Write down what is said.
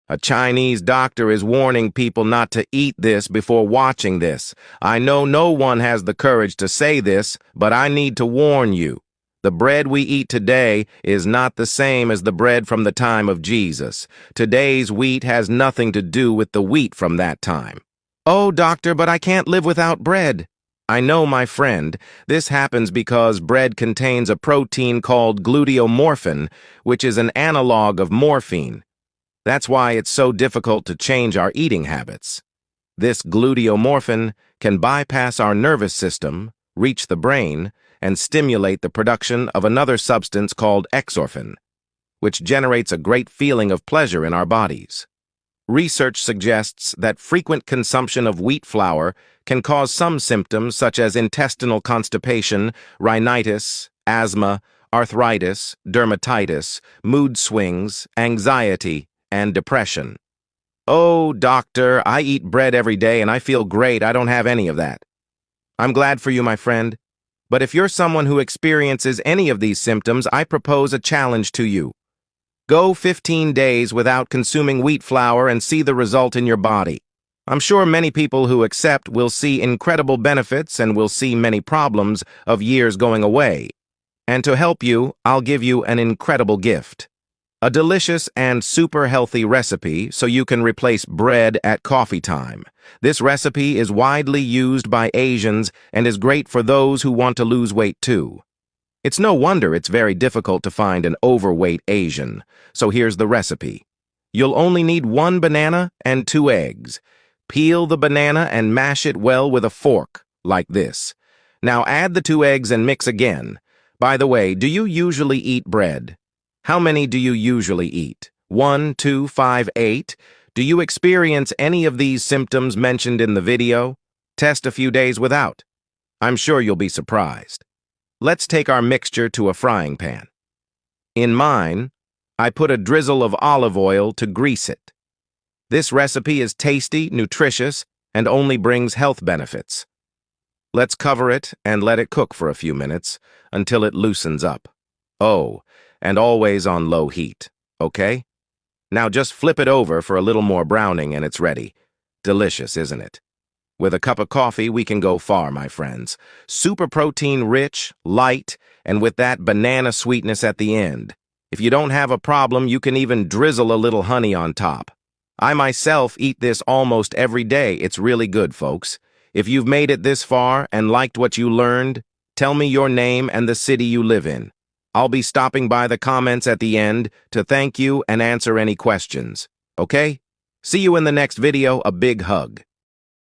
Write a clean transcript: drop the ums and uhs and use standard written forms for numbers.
A Chinese doctor is warning people not to eat this before watching this. I know no one has the courage to say this, but I need to warn you. The bread we eat today is not the same as the bread from the time of Jesus. Today's wheat has nothing to do with the wheat from that time. Oh, doctor, but I can't live without bread. I know, my friend. This happens because bread contains a protein called gluteomorphin, which is an analog of morphine. That's why it's so difficult to change our eating habits. This gluteomorphin can bypass our nervous system, reach the brain, and stimulate the production of another substance called exorphin, which generates a great feeling of pleasure in our bodies. Research suggests that frequent consumption of wheat flour can cause some symptoms such as intestinal constipation, rhinitis, asthma, arthritis, dermatitis, mood swings, anxiety, and depression. Oh, doctor, I eat bread every day and I feel great. I don't have any of that. I'm glad for you, my friend. But if you're someone who experiences any of these symptoms, I propose a challenge to you. Go 15 days without consuming wheat flour and see the result in your body. I'm sure many people who accept will see incredible benefits and will see many problems of years going away. And to help you, I'll give you an incredible gift. A delicious and super healthy recipe so you can replace bread at coffee time. This recipe is widely used by Asians and is great for those who want to lose weight too. It's no wonder it's very difficult to find an overweight Asian. So here's the recipe. You'll only need 1 banana and 2 eggs. Peel the banana and mash it well with a fork, like this. Now add the 2 eggs and mix again. By the way, do you usually eat bread? How many do you usually eat? 1, 2, 5, 8? Do you experience any of these symptoms mentioned in the video? Test a few days without. I'm sure you'll be surprised. Let's take our mixture to a frying pan. In mine, I put a drizzle of olive oil to grease it. This recipe is tasty, nutritious, and only brings health benefits. Let's cover it and let it cook for a few minutes until it loosens up. Oh, and always on low heat, okay? Now just flip it over for a little more browning and it's ready. Delicious, isn't it? With a cup of coffee, we can go far, my friends. Super protein rich, light, and with that banana sweetness at the end. If you don't have a problem, you can even drizzle a little honey on top. I myself eat this almost every day. It's really good, folks. If you've made it this far and liked what you learned, tell me your name and the city you live in. I'll be stopping by the comments at the end to thank you and answer any questions. Okay? See you in the next video. A big hug.